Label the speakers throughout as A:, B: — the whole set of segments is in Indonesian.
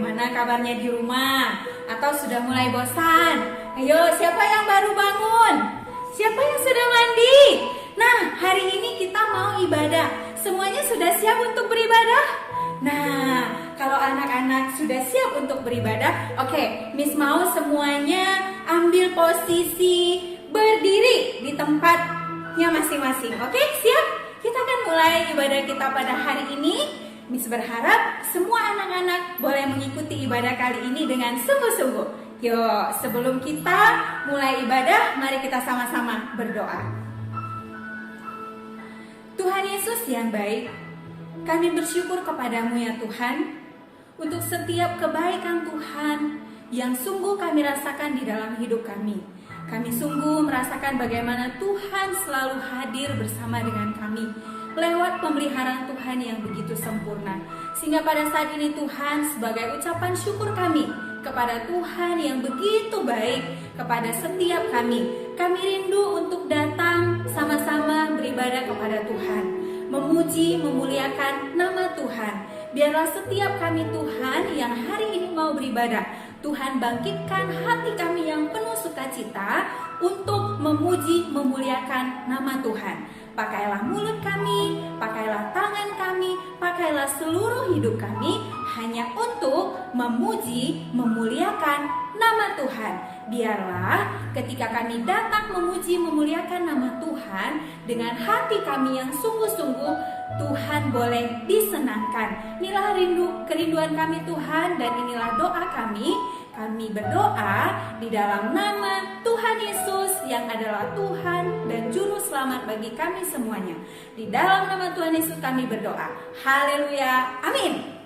A: Bagaimana kabarnya di rumah? Atau sudah mulai bosan? Ayo, siapa yang baru bangun? Siapa yang sudah mandi? Nah, hari ini kita mau ibadah. Semuanya sudah siap untuk beribadah? Nah, kalau anak-anak sudah siap untuk beribadah, oke, Miss mau semuanya ambil posisi berdiri di tempatnya masing-masing. Oke, siap? Kita akan mulai ibadah kita pada hari ini. Miss berharap semua anak-anak boleh mengikuti ibadah kali ini dengan sungguh-sungguh. Yuk, sebelum kita mulai ibadah, mari kita sama-sama berdoa. Tuhan Yesus yang baik, kami bersyukur kepadamu ya Tuhan, untuk setiap kebaikan Tuhan yang sungguh kami rasakan di dalam hidup kami. Kami sungguh merasakan bagaimana Tuhan selalu hadir bersama dengan kami lewat pemeliharaan Tuhan yang begitu sempurna. Sehingga pada saat ini Tuhan, sebagai ucapan syukur kami kepada Tuhan yang begitu baik kepada setiap kami rindu untuk datang sama-sama beribadah kepada Tuhan, memuji, memuliakan nama Tuhan. Biarlah setiap kami Tuhan yang hari ini mau beribadah, Tuhan bangkitkan hati kami yang penuh sukacita untuk memuji, memuliakan nama Tuhan. Pakailah mulut kami, pakailah tangan kami, pakailah seluruh hidup kami hanya untuk memuji, memuliakan nama Tuhan. Biarlah ketika kami datang memuji, memuliakan nama Tuhan dengan hati kami yang sungguh-sungguh, Tuhan boleh disenangkan. Inilah kerinduan kami Tuhan, dan inilah doa kami. Kami berdoa di dalam nama Tuhan Yesus yang adalah Tuhan dan Juru Selamat bagi kami semuanya. Di dalam nama Tuhan Yesus kami berdoa. Haleluya. Amin.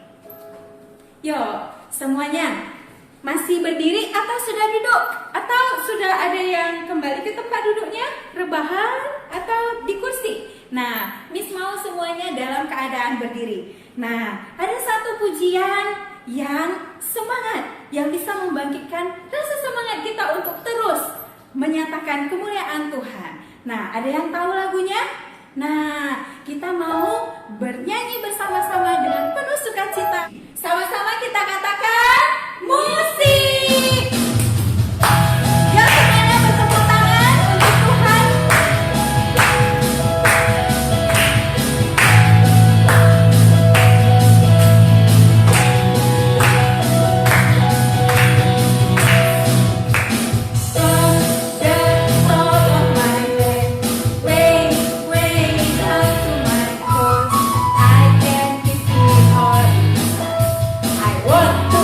A: Yuk, semuanya masih berdiri atau sudah duduk? Atau sudah ada yang kembali ke tempat duduknya? Rebahan atau di kursi? Nah, Miss mau semuanya dalam keadaan berdiri. Nah, ada satu pujian yang semangat, yang bisa membangkitkan rasa semangat kita untuk terus menyatakan kemuliaan Tuhan. Nah, ada yang tahu lagunya? Nah, kita mau bernyanyi bersama-sama dengan penuh sukacita. Sama-sama kita katakan musik. Ya, semuanya bertepuk tangan untuk Tuhan. What?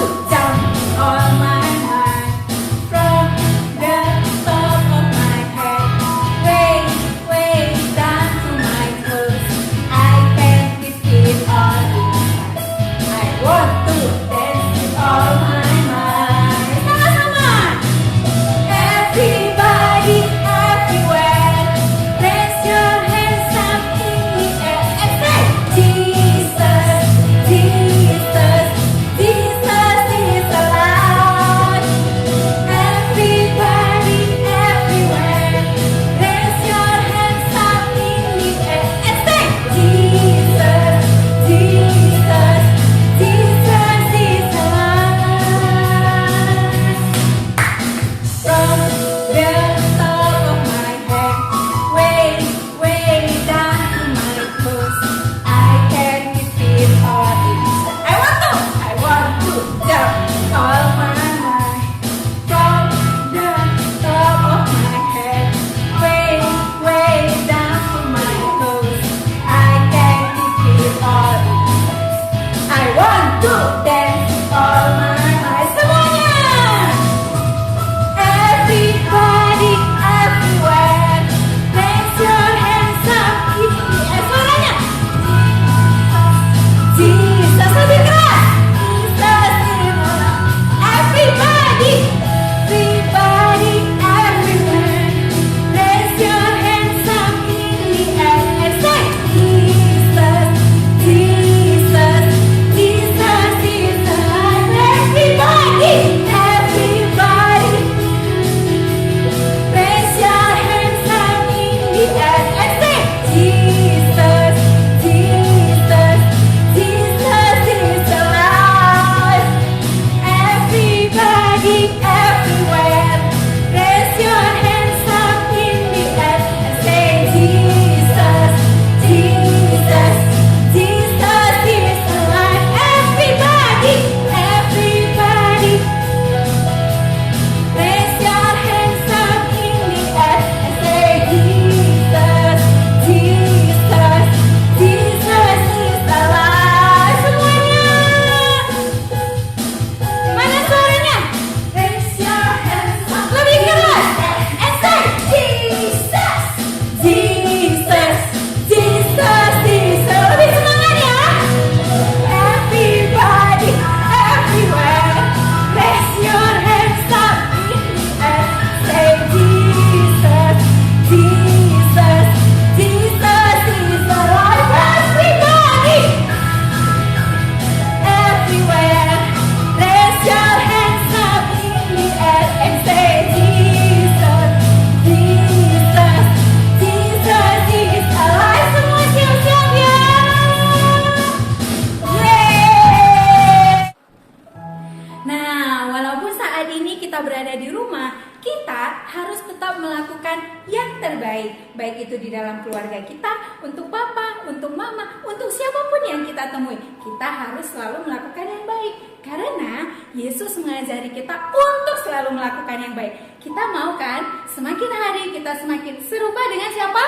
A: saat ini kita berada di rumah, kita harus tetap melakukan yang terbaik. Baik itu di dalam keluarga kita, untuk papa, untuk mama, untuk siapapun yang kita temui. Kita harus selalu melakukan yang baik. Karena Yesus mengajari kita untuk selalu melakukan yang baik. Kita mau kan, semakin hari kita semakin serupa dengan siapa?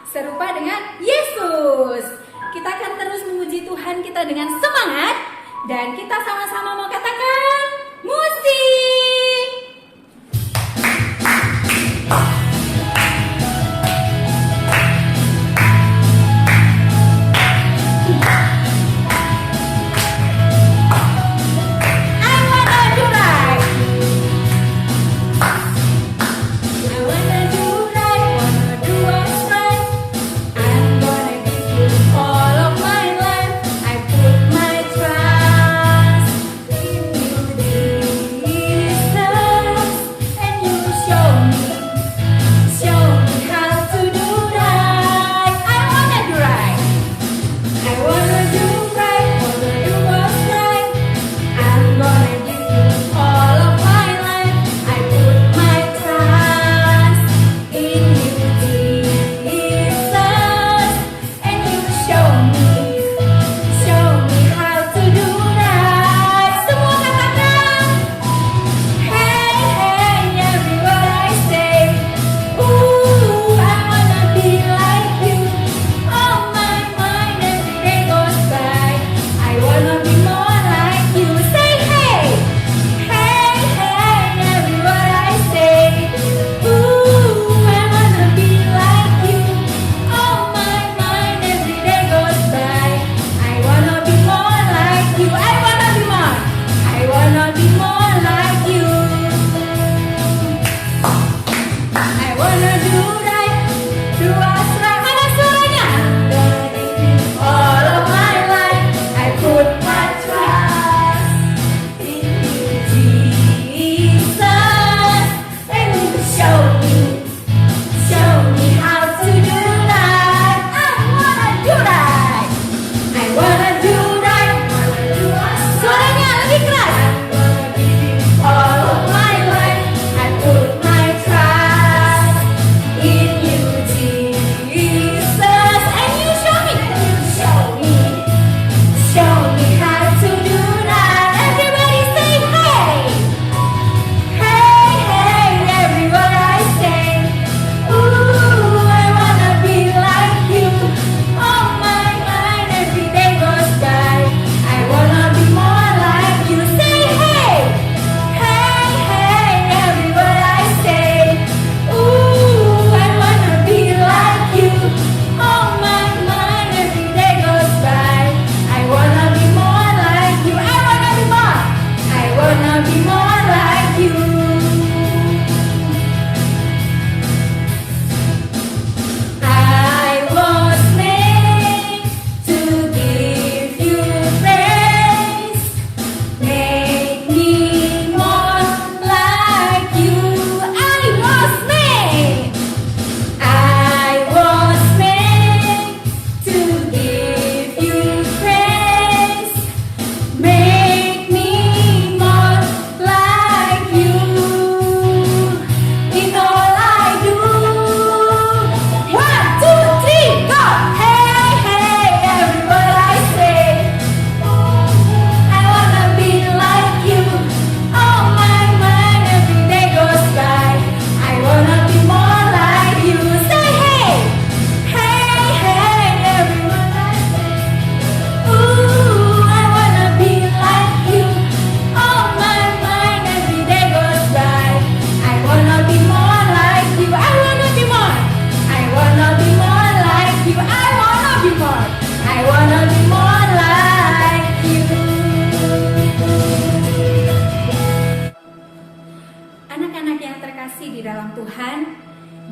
A: Serupa dengan Yesus. Kita akan terus memuji Tuhan kita dengan semangat. Dan kita sama-sama mau katakan musik.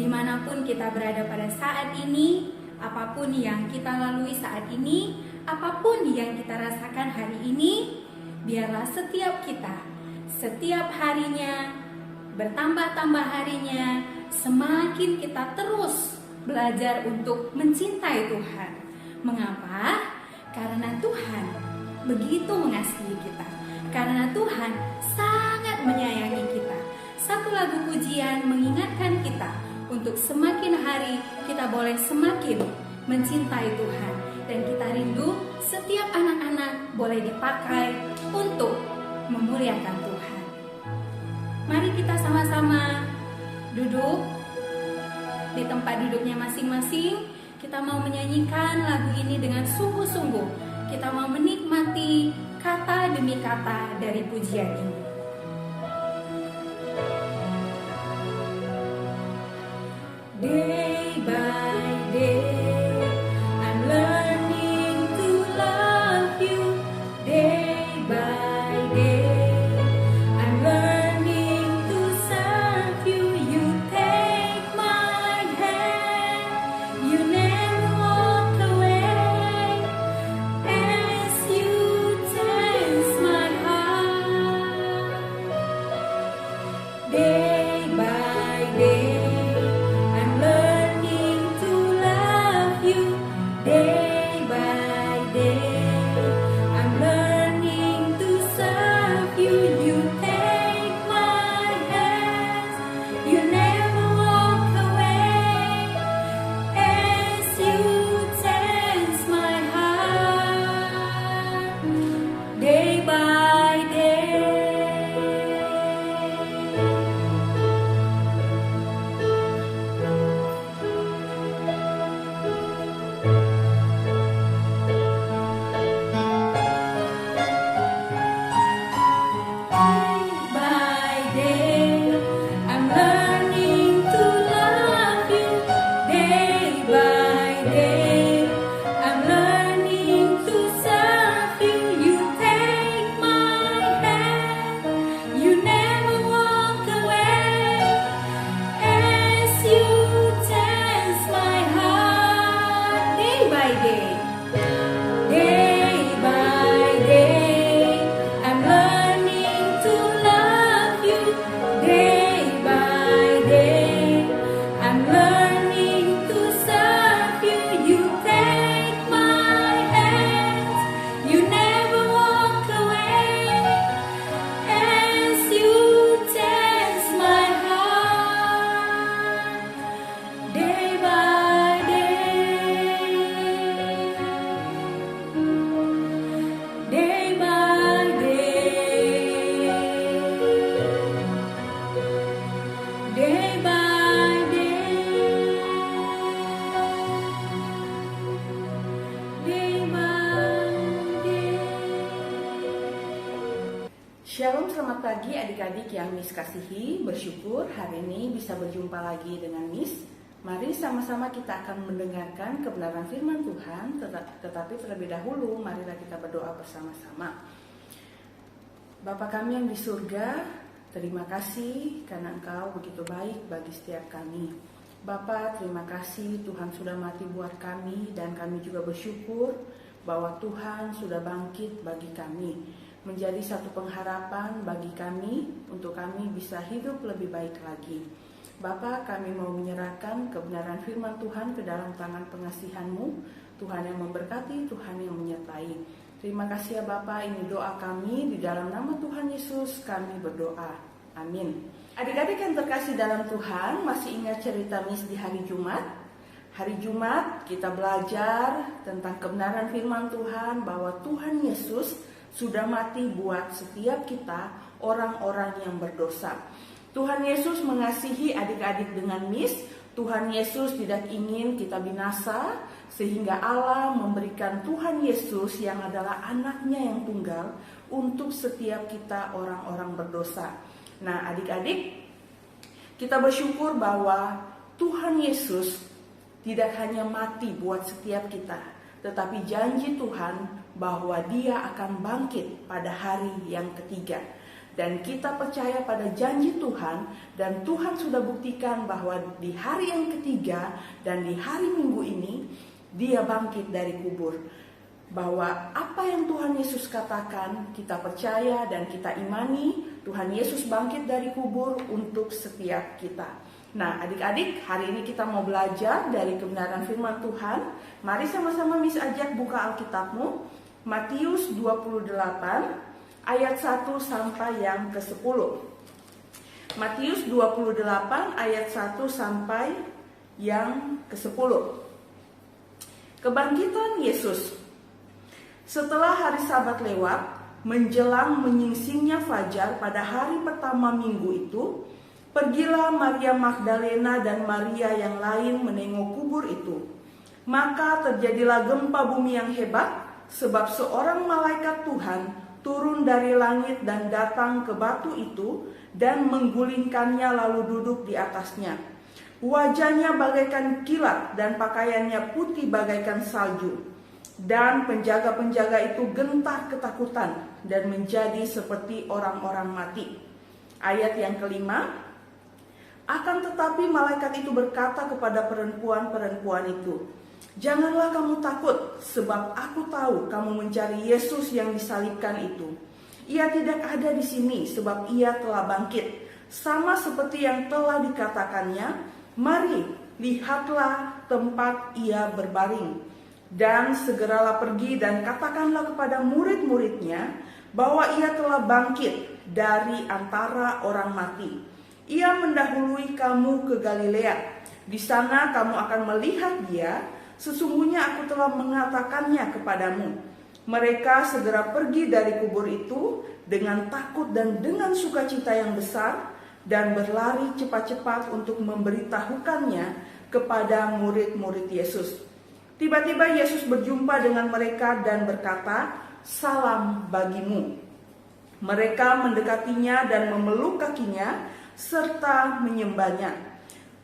A: dimanapun kita berada pada saat ini, apapun yang kita lalui saat ini, apapun yang kita rasakan hari ini, biarlah setiap kita, setiap harinya, bertambah-tambah harinya, semakin kita terus belajar untuk mencintai Tuhan. Mengapa? Karena Tuhan begitu mengasihi kita. Karena Tuhan sangat menyayangi kita. pujian mengingatkan kita untuk semakin hari kita boleh semakin mencintai Tuhan. Dan kita rindu setiap anak-anak boleh dipakai untuk memuliakan Tuhan. Mari kita sama-sama duduk di tempat duduknya masing-masing. Kita mau menyanyikan lagu ini dengan sungguh-sungguh. Kita mau menikmati kata demi kata dari pujian ini. Day by day, I'm learning to love you. Day by day, I'm learning to serve you. You take my hand, you never walk away, as you tense my heart. Day by day, day by day, I'm learning to serve you. You take my hands, you never walk away, as you tense my heart. Day by day.
B: Shalom, selamat pagi adik-adik yang Miss kasihi. Bersyukur hari ini bisa berjumpa lagi dengan Miss. Mari sama-sama kita akan mendengarkan kebenaran firman Tuhan. Tetapi terlebih dahulu marilah kita berdoa bersama-sama. Bapa kami yang di surga, terima kasih karena Engkau begitu baik bagi setiap kami. Bapa, terima kasih Tuhan sudah mati buat kami, dan kami juga bersyukur bahwa Tuhan sudah bangkit bagi kami, menjadi satu pengharapan bagi kami untuk kami bisa hidup lebih baik lagi. Bapa, kami mau menyerahkan kebenaran firman Tuhan ke dalam tangan pengasihan-Mu. Tuhan yang memberkati, Tuhan yang menyertai. Terima kasih ya Bapa, ini doa kami di dalam nama Tuhan Yesus kami berdoa. Amin. Adik-adik yang terkasih dalam Tuhan, masih ingat cerita Miss di hari Jumat? Hari Jumat kita belajar tentang kebenaran firman Tuhan bahwa Tuhan Yesus sudah mati buat setiap kita, orang-orang yang berdosa. Tuhan Yesus mengasihi adik-adik dengan Miss. Tuhan Yesus tidak ingin kita binasa, sehingga Allah memberikan Tuhan Yesus yang adalah anaknya yang tunggal untuk setiap kita orang-orang berdosa. Nah adik-adik, kita bersyukur bahwa Tuhan Yesus tidak hanya mati buat setiap kita, tetapi janji Tuhan bahwa Dia akan bangkit pada hari yang ketiga. Dan kita percaya pada janji Tuhan, dan Tuhan sudah buktikan bahwa di hari yang ketiga dan di hari Minggu ini Dia bangkit dari kubur. Bahwa apa yang Tuhan Yesus katakan kita percaya dan kita imani, Tuhan Yesus bangkit dari kubur untuk setiap kita. Nah adik-adik, hari ini kita mau belajar dari kebenaran firman Tuhan. Mari sama-sama Miss ajak buka Alkitabmu, Matius 28 ayat 1 sampai yang ke-10. Matius 28 ayat 1 sampai yang ke-10. Kebangkitan Yesus. Setelah hari Sabat lewat, menjelang menyingsingnya fajar pada hari pertama minggu itu, pergilah Maria Magdalena dan Maria yang lain menengok kubur itu. Maka terjadilah gempa bumi yang hebat, sebab seorang malaikat Tuhan turun dari langit dan datang ke batu itu dan menggulingkannya lalu duduk di atasnya. Wajahnya bagaikan kilat dan pakaiannya putih bagaikan salju. Dan penjaga-penjaga itu gentar ketakutan dan menjadi seperti orang-orang mati. Ayat yang kelima, akan tetapi malaikat itu berkata kepada perempuan-perempuan itu, janganlah kamu takut, sebab aku tahu kamu mencari Yesus yang disalibkan itu. Ia tidak ada di sini, sebab ia telah bangkit. Sama seperti yang telah dikatakannya, mari, lihatlah tempat ia berbaring. Dan segeralah pergi dan katakanlah kepada murid-muridnya, bahwa ia telah bangkit dari antara orang mati. Ia mendahului kamu ke Galilea. Di sana kamu akan melihat dia, sesungguhnya aku telah mengatakannya kepadamu. Mereka segera pergi dari kubur itu dengan takut dan dengan sukacita yang besar dan berlari cepat-cepat untuk memberitahukannya kepada murid-murid Yesus. Tiba-tiba Yesus berjumpa dengan mereka dan berkata, salam bagimu. Mereka mendekatinya dan memeluk kakinya serta menyembahnya.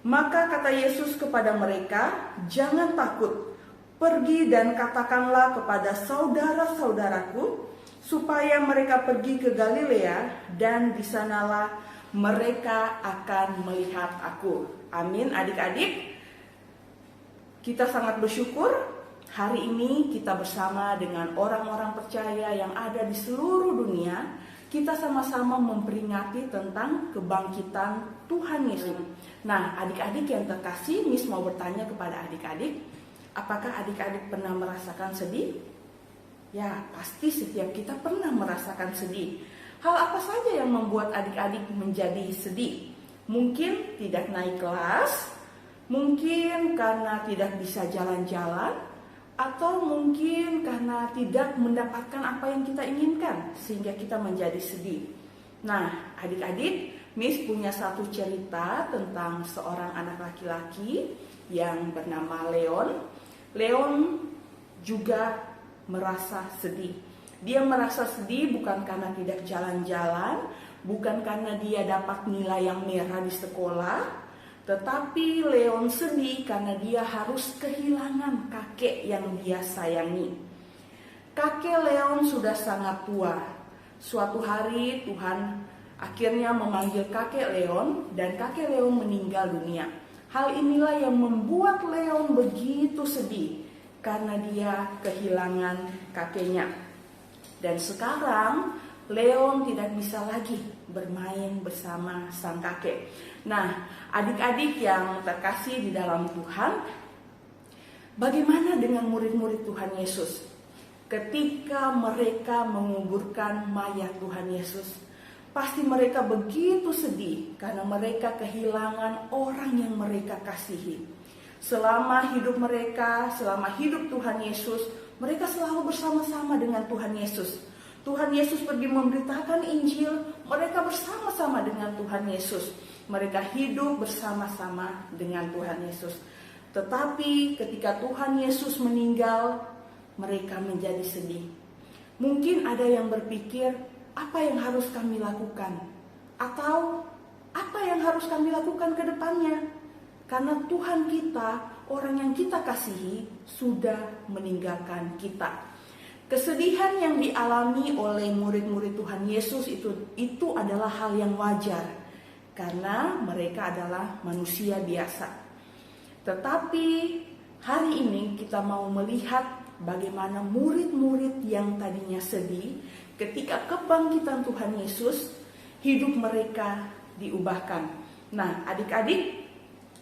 B: Maka kata Yesus kepada mereka, jangan takut. Pergi dan katakanlah kepada saudara-saudaraku supaya mereka pergi ke Galilea dan di sanalah mereka akan melihat aku. Amin adik-adik. Kita sangat bersyukur hari ini kita bersama dengan orang-orang percaya yang ada di seluruh dunia. Kita sama-sama memperingati tentang kebangkitan Tuhan Yesus. Nah, adik-adik yang terkasih, Miss mau bertanya kepada adik-adik, apakah adik-adik pernah merasakan sedih? Ya, pasti setiap kita pernah merasakan sedih. Hal apa saja yang membuat adik-adik menjadi sedih? Mungkin tidak naik kelas, mungkin karena tidak bisa jalan-jalan, atau mungkin karena tidak mendapatkan apa yang kita inginkan sehingga kita menjadi sedih. Nah, adik-adik, Miss punya satu cerita tentang seorang anak laki-laki yang bernama Leon. Leon juga merasa sedih. Dia merasa sedih bukan karena tidak jalan-jalan, bukan karena dia dapat nilai yang merah di sekolah, tetapi Leon sedih karena dia harus kehilangan kakek yang dia sayangi. Kakek Leon sudah sangat tua. Suatu hari Tuhan akhirnya memanggil kakek Leon dan kakek Leon meninggal dunia. Hal inilah yang membuat Leon begitu sedih karena dia kehilangan kakeknya. Dan sekarang Leon tidak bisa lagi bermain bersama sang kakek. Nah, adik-adik yang terkasih di dalam Tuhan, bagaimana dengan murid-murid Tuhan Yesus? Ketika mereka menguburkan mayat Tuhan Yesus, pasti mereka begitu sedih karena mereka kehilangan orang yang mereka kasihi. Selama hidup mereka, selama hidup Tuhan Yesus, mereka selalu bersama-sama dengan Tuhan Yesus. Tuhan Yesus pergi memberitakan Injil, mereka bersama-sama dengan Tuhan Yesus. Mereka hidup bersama-sama dengan Tuhan Yesus. Tetapi ketika Tuhan Yesus meninggal, mereka menjadi sedih. Mungkin ada yang berpikir, apa yang harus kami lakukan? Atau apa yang harus kami lakukan ke depannya? Karena Tuhan kita, orang yang kita kasihi, sudah meninggalkan kita. Kesedihan yang dialami oleh murid-murid Tuhan Yesus itu adalah hal yang wajar karena mereka adalah manusia biasa. Tetapi hari ini kita mau melihat bagaimana murid-murid yang tadinya sedih ketika kebangkitan Tuhan Yesus, hidup mereka diubahkan. Nah, adik-adik,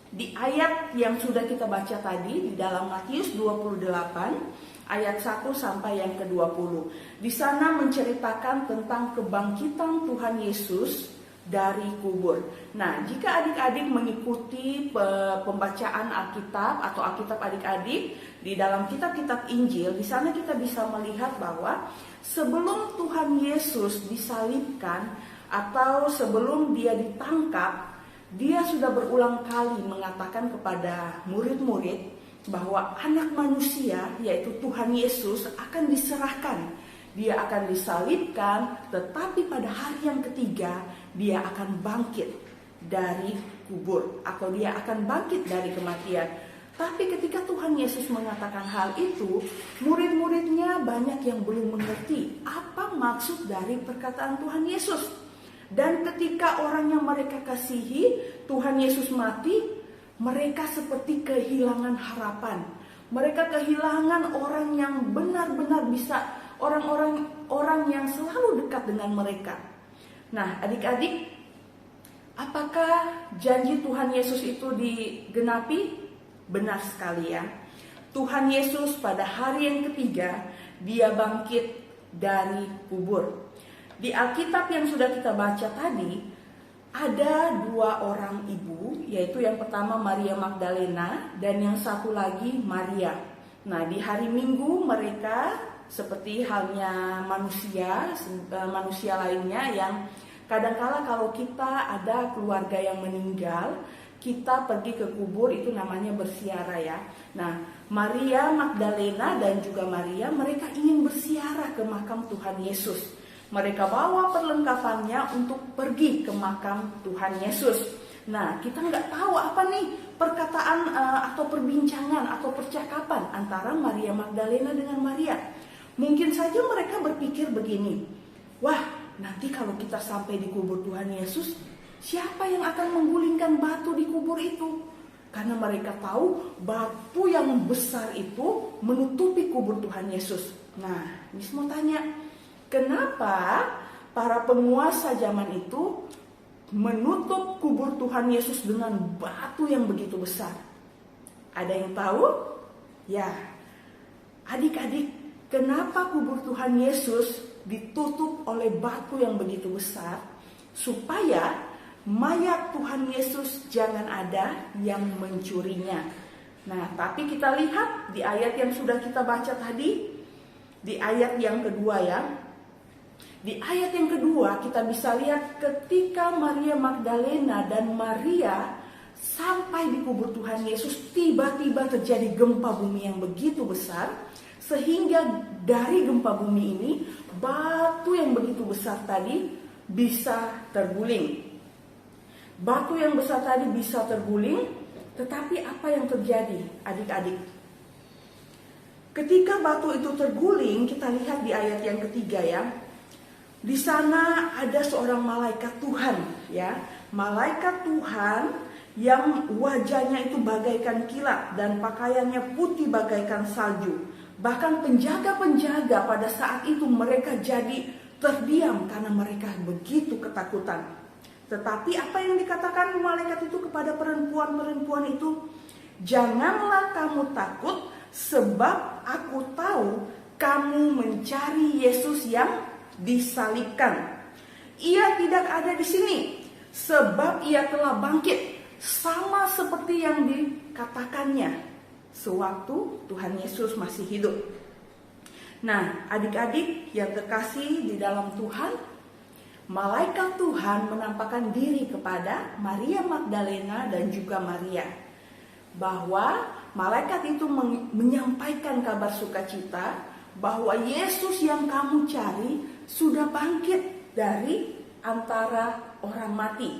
B: di ayat yang sudah kita baca tadi di dalam Matius 28 ayat 1 sampai yang ke-20. Di sana menceritakan tentang kebangkitan Tuhan Yesus dari kubur. Nah, jika adik-adik mengikuti pembacaan Alkitab atau Alkitab adik-adik di dalam kitab-kitab Injil, di sana kita bisa melihat bahwa sebelum Tuhan Yesus disalibkan atau sebelum dia ditangkap, dia sudah berulang kali mengatakan kepada murid-murid bahwa anak manusia, yaitu Tuhan Yesus, akan diserahkan. Dia akan disalibkan, tetapi pada hari yang ketiga dia akan bangkit dari kubur atau dia akan bangkit dari kematian. Tapi ketika Tuhan Yesus mengatakan hal itu, murid-muridnya banyak yang belum mengerti apa maksud dari perkataan Tuhan Yesus. Dan ketika orang yang mereka kasihi, Tuhan Yesus mati, mereka seperti kehilangan harapan. Mereka kehilangan orang yang benar-benar bisa, orang yang selalu dekat dengan mereka. Nah, adik-adik, apakah janji Tuhan Yesus itu digenapi? Benar sekali ya. Tuhan Yesus pada hari yang ketiga, dia bangkit dari kubur. Di Alkitab yang sudah kita baca tadi, ada dua orang ibu, yaitu yang pertama Maria Magdalena dan yang satu lagi Maria. Nah, di hari Minggu mereka seperti halnya manusia lainnya yang kadangkala kalau kita ada keluarga yang meninggal, kita pergi ke kubur, itu namanya bersiara ya. Nah, Maria Magdalena dan juga Maria, mereka ingin bersiara ke makam Tuhan Yesus. Mereka bawa perlengkapannya untuk pergi ke makam Tuhan Yesus. Nah, kita nggak tahu apa nih perkataan atau perbincangan atau percakapan antara Maria Magdalena dengan Maria. Mungkin saja mereka berpikir begini, wah, nanti kalau kita sampai di kubur Tuhan Yesus, siapa yang akan menggulingkan batu di kubur itu? Karena mereka tahu batu yang besar itu menutupi kubur Tuhan Yesus. Nah, Miss mau tanya, kenapa para penguasa zaman itu menutup kubur Tuhan Yesus dengan batu yang begitu besar? Ada yang tahu? Ya, adik-adik, kenapa kubur Tuhan Yesus ditutup oleh batu yang begitu besar? Supaya mayat Tuhan Yesus jangan ada yang mencurinya. Nah, tapi kita lihat di ayat yang sudah kita baca tadi, di ayat yang kedua ya. Di ayat yang kedua kita bisa lihat ketika Maria Magdalena dan Maria sampai di kubur Tuhan Yesus, tiba-tiba terjadi gempa bumi yang begitu besar, sehingga dari gempa bumi ini batu yang begitu besar tadi bisa terguling. Batu yang besar tadi bisa terguling, tetapi apa yang terjadi adik-adik? Ketika batu itu terguling, kita lihat di ayat yang ketiga ya. Di sana ada seorang malaikat Tuhan ya. Malaikat Tuhan yang wajahnya itu bagaikan kilat dan pakaiannya putih bagaikan salju. Bahkan penjaga-penjaga pada saat itu mereka jadi terdiam karena mereka begitu ketakutan. Tetapi apa yang dikatakan malaikat itu kepada perempuan-perempuan itu? Janganlah kamu takut, sebab aku tahu kamu mencari Yesus yang disalibkan. Ia tidak ada di sini, sebab ia telah bangkit, sama seperti yang dikatakannya sewaktu Tuhan Yesus masih hidup. Nah, adik-adik yang terkasih di dalam Tuhan, malaikat Tuhan menampakkan diri kepada Maria Magdalena dan juga Maria, bahwa malaikat itu menyampaikan kabar sukacita bahwa Yesus yang kamu cari sudah bangkit dari antara orang mati.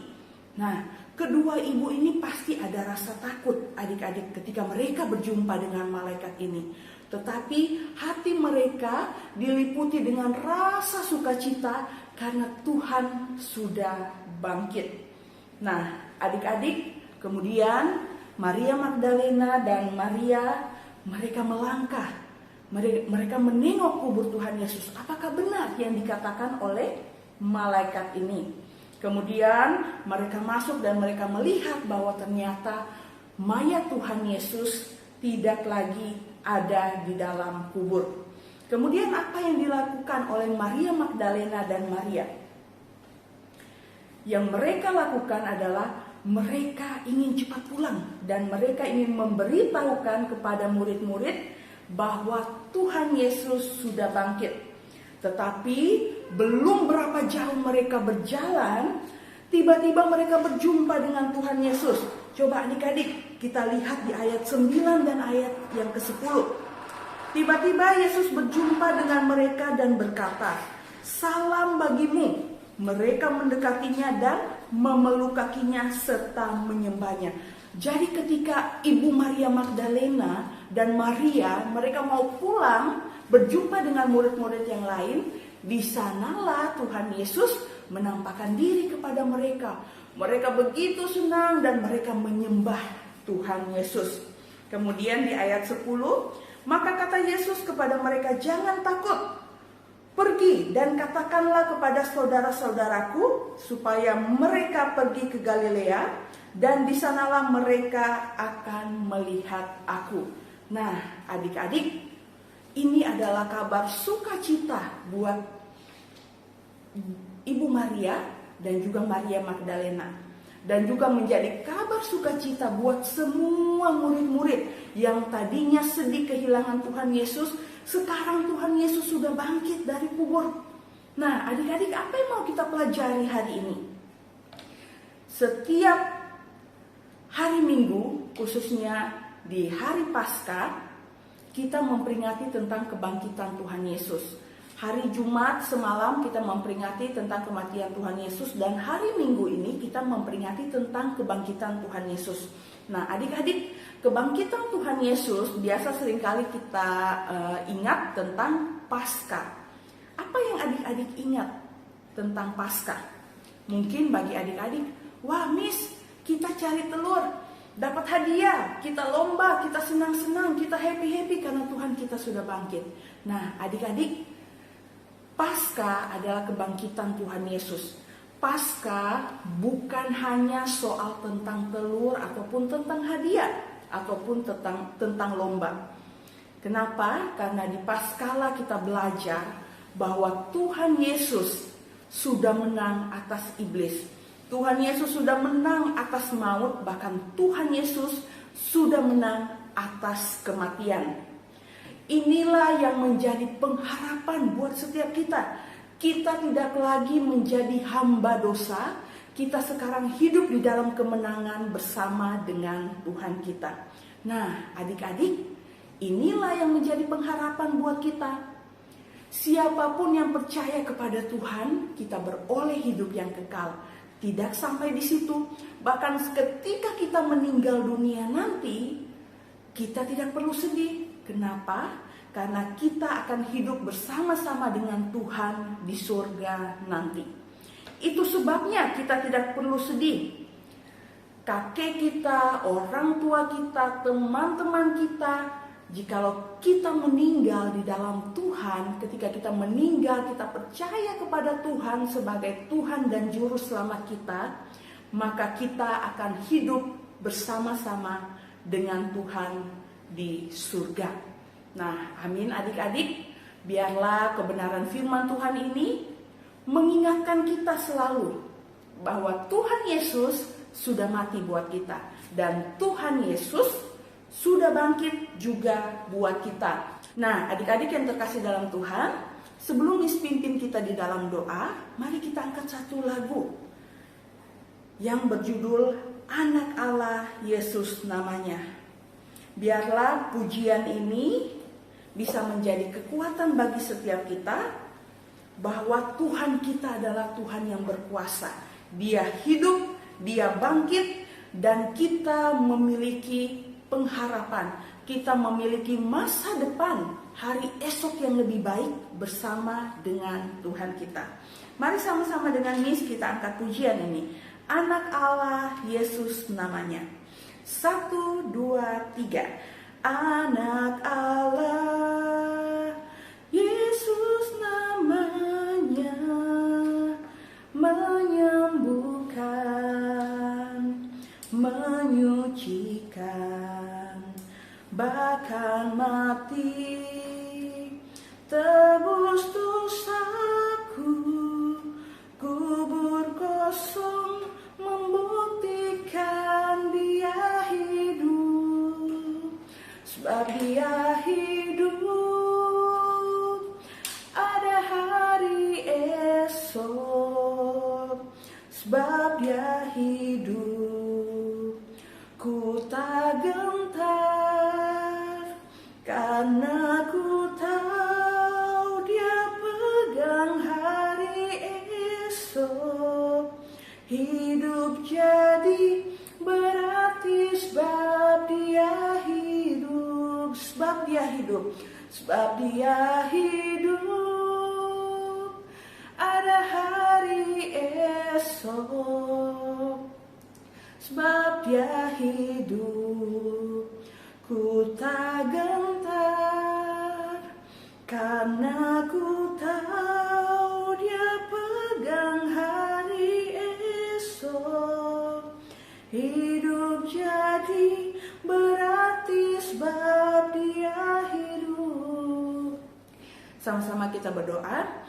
B: Nah, kedua ibu ini pasti ada rasa takut adik-adik ketika mereka berjumpa dengan malaikat ini. Tetapi hati mereka diliputi dengan rasa sukacita karena Tuhan sudah bangkit. Nah, adik-adik, kemudian Maria Magdalena dan Maria, mereka melangkah. Mereka menengok kubur Tuhan Yesus. Apakah benar yang dikatakan oleh malaikat ini? Kemudian mereka masuk dan mereka melihat bahwa ternyata mayat Tuhan Yesus tidak lagi ada di dalam kubur. Kemudian apa yang dilakukan oleh Maria Magdalena dan Maria? Yang mereka lakukan adalah mereka ingin cepat pulang dan mereka ingin memberitahukan kepada murid-murid bahwa Tuhan Yesus sudah bangkit. Tetapi belum berapa jauh mereka berjalan, tiba-tiba mereka berjumpa dengan Tuhan Yesus. Coba adik-adik kita lihat di ayat 9 dan ayat yang ke-10. Tiba-tiba Yesus berjumpa dengan mereka dan berkata, "Salam bagimu." Mereka mendekatinya dan memeluk kakinya serta menyembahnya. Jadi ketika Ibu Maria Magdalena dan Maria mereka mau pulang berjumpa dengan murid-murid yang lain, di sanalah Tuhan Yesus menampakkan diri kepada mereka. Mereka begitu senang dan mereka menyembah Tuhan Yesus. Kemudian di ayat 10, maka kata Yesus kepada mereka, "Jangan takut. Pergi dan katakanlah kepada saudara-saudaraku supaya mereka pergi ke Galilea dan di sanalah mereka akan melihat aku." Nah, adik-adik, ini adalah kabar sukacita buat Ibu Maria dan juga Maria Magdalena. Dan juga menjadi kabar sukacita buat semua murid-murid yang tadinya sedih kehilangan Tuhan Yesus. Sekarang Tuhan Yesus sudah bangkit dari kubur. Nah, adik-adik, apa yang mau kita pelajari hari ini? Setiap hari Minggu, khususnya di hari Paskah, kita memperingati tentang kebangkitan Tuhan Yesus. Hari Jumat semalam kita memperingati tentang kematian Tuhan Yesus, dan hari Minggu ini kita memperingati tentang kebangkitan Tuhan Yesus. Nah, adik-adik, kebangkitan Tuhan Yesus biasa seringkali kita ingat tentang Paskah. Apa yang adik-adik ingat tentang Paskah? Mungkin bagi adik-adik, wah Miss, kita cari telur, dapat hadiah, kita lomba, kita senang-senang, kita happy-happy karena Tuhan kita sudah bangkit. Nah, adik-adik, Paskah adalah kebangkitan Tuhan Yesus. Paskah bukan hanya soal tentang telur ataupun tentang hadiah ataupun tentang lomba. Kenapa? Karena di Paskah kita belajar bahwa Tuhan Yesus sudah menang atas iblis. Tuhan Yesus sudah menang atas maut, bahkan Tuhan Yesus sudah menang atas kematian. Inilah yang menjadi pengharapan buat setiap kita. Kita tidak lagi menjadi hamba dosa. Kita sekarang hidup di dalam kemenangan bersama dengan Tuhan kita. Nah, adik-adik, inilah yang menjadi pengharapan buat kita. Siapapun yang percaya kepada Tuhan, kita beroleh hidup yang kekal. Tidak sampai di situ, bahkan ketika kita meninggal dunia nanti, kita tidak perlu sedih. Kenapa? Karena kita akan hidup bersama-sama dengan Tuhan di surga nanti. Itu sebabnya kita tidak perlu sedih. Kakek kita, orang tua kita, teman-teman kita, jikalau kita meninggal di dalam Tuhan, ketika kita meninggal kita percaya kepada Tuhan sebagai Tuhan dan Juru Selamat kita, maka kita akan hidup bersama-sama dengan Tuhan di surga. Nah, amin adik-adik, biarlah kebenaran firman Tuhan ini mengingatkan kita selalu bahwa Tuhan Yesus sudah mati buat kita dan Tuhan Yesus sudah bangkit juga buat kita. Nah, adik-adik yang terkasih dalam Tuhan, sebelum Miss pimpin kita di dalam doa, mari kita angkat satu lagu yang berjudul Anak Allah Yesus namanya. Biarlah pujian ini bisa menjadi kekuatan bagi setiap kita bahwa Tuhan kita adalah Tuhan yang berkuasa. Dia hidup, Dia bangkit, dan kita memiliki pengharapan. Kita memiliki masa depan, hari esok yang lebih baik bersama dengan Tuhan kita. Mari sama-sama dengan Miss kita angkat pujian ini. Anak Allah Yesus namanya. 1, 2, 3. Anak Allah Yesus namanya, menyembuhkan, menyucikan, bahkan mati, tebus dosaku, kubur kosong sebab Dia hidup. Ada hari esok, sebab Dia hidup. Ku tak gentar, karena ku tahu Dia pegang hari esok. Hidup jadi berarti sebab Dia hidup, sebab Dia hidup, sebab Dia hidup. Ada hari esok, sebab Dia hidup. Ku tak gentar, karena ku tahu Dia pegang hari esok. Hidup jadi berarti sebab Dia hidup. Sama-sama kita berdoa.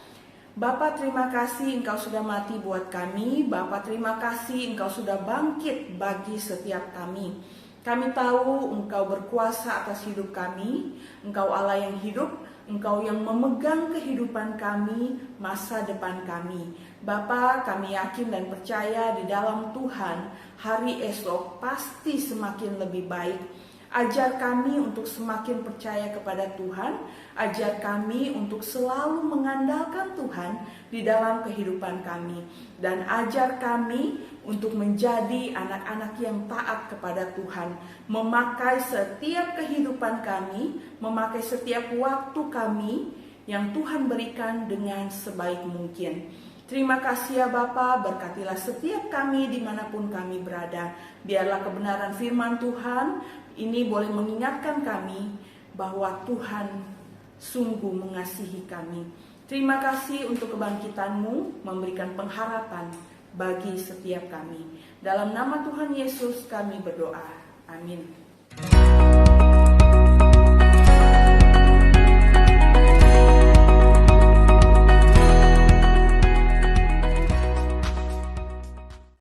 B: Bapa, terima kasih Engkau sudah mati buat kami. Bapa, terima kasih Engkau sudah bangkit bagi setiap kami. Kami tahu Engkau berkuasa atas hidup kami. Engkau Allah yang hidup. Engkau yang memegang kehidupan kami, masa depan kami. Bapa, kami yakin dan percaya di dalam Tuhan, hari esok pasti semakin lebih baik. Ajar kami untuk semakin percaya kepada Tuhan. Ajar kami untuk selalu mengandalkan Tuhan di dalam kehidupan kami. Dan ajar kami untuk menjadi anak-anak yang taat kepada Tuhan. Memakai setiap kehidupan kami, memakai setiap waktu kami yang Tuhan berikan dengan sebaik mungkin. Terima kasih ya Bapa, berkatilah setiap kami dimanapun kami berada. Biarlah kebenaran firman Tuhan ini boleh mengingatkan kami bahwa Tuhan sungguh mengasihi kami. Terima kasih untuk kebangkitan-Mu memberikan pengharapan bagi setiap kami. Dalam nama Tuhan Yesus kami berdoa. Amin.